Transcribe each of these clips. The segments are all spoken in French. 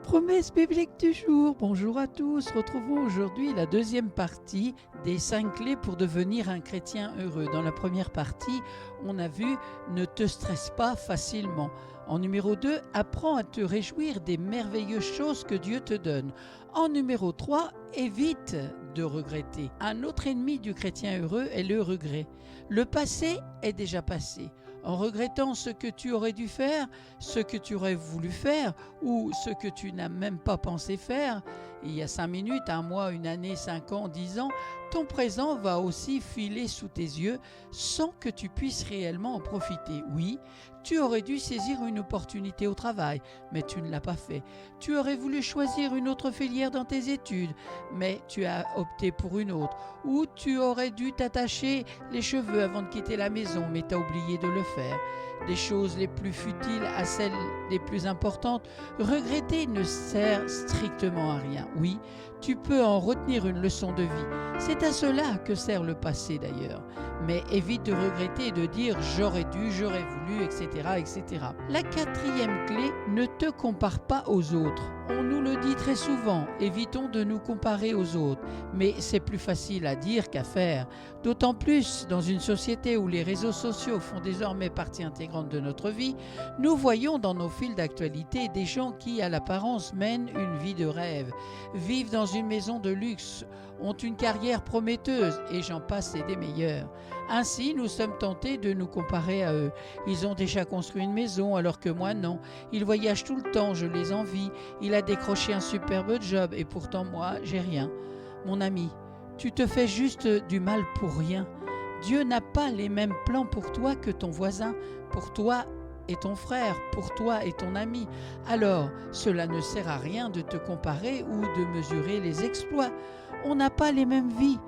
Promesse biblique du jour. Bonjour à tous. Retrouvons aujourd'hui la deuxième partie des 5 clés pour devenir un chrétien heureux. Dans la première partie, on a vu ne te stresse pas facilement. En numéro 2, apprends à te réjouir des merveilleuses choses que Dieu te donne. En numéro 3, évite de regretter. Un autre ennemi du chrétien heureux est le regret. Le passé est déjà passé. En regrettant ce que tu aurais dû faire, ce que tu aurais voulu faire ou ce que tu n'as même pas pensé faire, il y a 5 minutes, 1 mois, 1 année, 5 ans, 10 ans, ton présent va aussi filer sous tes yeux sans que tu puisses réellement en profiter. Oui, tu aurais dû saisir une opportunité au travail, mais tu ne l'as pas fait. Tu aurais voulu choisir une autre filière dans tes études, mais tu as opté pour une autre. Ou tu aurais dû t'attacher les cheveux avant de quitter la maison, mais tu as oublié de le faire. Des choses les plus futiles à celles les plus importantes, regretter ne sert strictement à rien. Oui, tu peux en retenir une leçon de vie. C'est à cela que sert le passé d'ailleurs. Mais évite de regretter et de dire « j'aurais dû, j'aurais voulu, etc. etc. » La 4e clé, ne te compare pas aux autres. On nous le dit très souvent, évitons de nous comparer aux autres. Mais c'est plus facile à dire qu'à faire. D'autant plus dans une société où les réseaux sociaux font désormais partie intégrante de notre vie, nous voyons dans nos fils d'actualité des gens qui, à l'apparence, mènent une vie de rêve, vivent dans une maison de luxe, ont une carrière prometteuse et j'en passe et des meilleurs. Ainsi, nous sommes tentés de nous comparer à eux. Ils ont déjà construit une maison alors que moi non. Ils voyagent tout le temps, je les envie. Il a décroché un superbe job et pourtant moi, j'ai rien. Mon ami, tu te fais juste du mal pour rien. Dieu n'a pas les mêmes plans pour toi que ton voisin, pour toi et ton frère, pour toi et ton ami. Alors, cela ne sert à rien de te comparer ou de mesurer les exploits. On n'a pas les mêmes vies,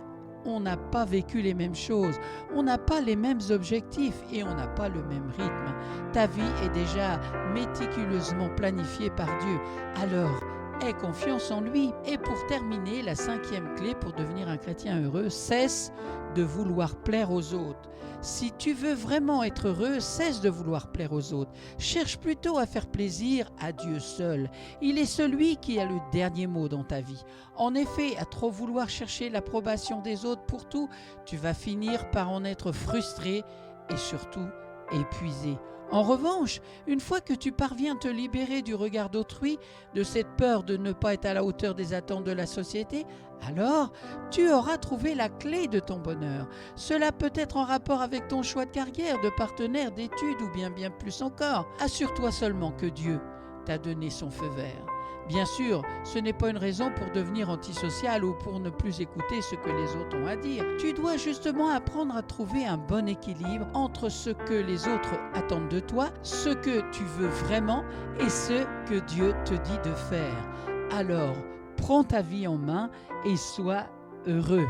on n'a pas vécu les mêmes choses, on n'a pas les mêmes objectifs et on n'a pas le même rythme. Ta vie est déjà méticuleusement planifiée par Dieu. Alors, aie confiance en lui. Et pour terminer, la 5e clé pour devenir un chrétien heureux, cesse de vouloir plaire aux autres. Si tu veux vraiment être heureux, cesse de vouloir plaire aux autres. Cherche plutôt à faire plaisir à Dieu seul. Il est celui qui a le dernier mot dans ta vie. En effet, à trop vouloir chercher l'approbation des autres pour tout, tu vas finir par en être frustré et surtout épuisé. En revanche, une fois que tu parviens à te libérer du regard d'autrui, de cette peur de ne pas être à la hauteur des attentes de la société, alors tu auras trouvé la clé de ton bonheur. Cela peut être en rapport avec ton choix de carrière, de partenaire, d'études ou bien plus encore. Assure-toi seulement que Dieu t'a donné son feu vert. Bien sûr, ce n'est pas une raison pour devenir antisocial ou pour ne plus écouter ce que les autres ont à dire. Tu dois justement apprendre à trouver un bon équilibre entre ce que les autres attendent de toi, ce que tu veux vraiment et ce que Dieu te dit de faire. Alors, prends ta vie en main et sois heureux.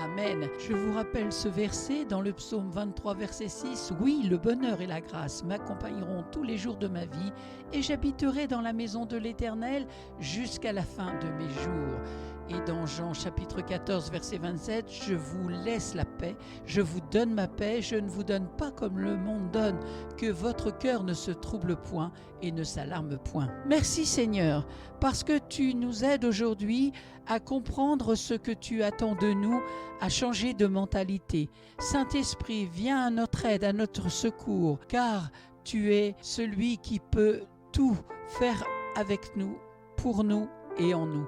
Amen. Je vous rappelle ce verset dans le psaume 23, verset 6. « Oui, le bonheur et la grâce m'accompagneront tous les jours de ma vie et j'habiterai dans la maison de l'Éternel jusqu'à la fin de mes jours. » Et dans Jean chapitre 14, verset 27, « Je vous laisse la paix, je vous donne ma paix, je ne vous donne pas comme le monde donne, que votre cœur ne se trouble point et ne s'alarme point. » Merci Seigneur, parce que tu nous aides aujourd'hui à comprendre ce que tu attends de nous, à changer de mentalité. Saint-Esprit, viens à notre aide, à notre secours, car tu es celui qui peut tout faire avec nous, pour nous et en nous.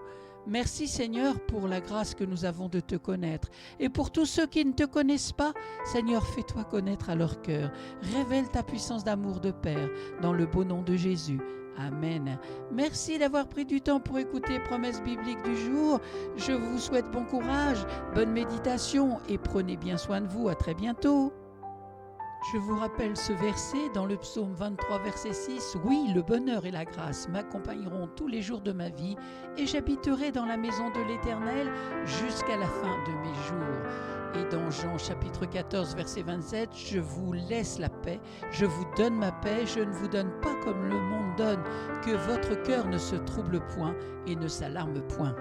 Merci Seigneur pour la grâce que nous avons de te connaître. Et pour tous ceux qui ne te connaissent pas, Seigneur, fais-toi connaître à leur cœur. Révèle ta puissance d'amour de Père dans le beau nom de Jésus. Amen. Merci d'avoir pris du temps pour écouter Promesse biblique du jour. Je vous souhaite bon courage, bonne méditation et prenez bien soin de vous. À très bientôt. Je vous rappelle ce verset dans le psaume 23, verset 6. « Oui, le bonheur et la grâce m'accompagneront tous les jours de ma vie et j'habiterai dans la maison de l'Éternel jusqu'à la fin de mes jours. » Et dans Jean chapitre 14, verset 27, « Je vous laisse la paix, je vous donne ma paix, je ne vous donne pas comme le monde donne, que votre cœur ne se trouble point et ne s'alarme point. »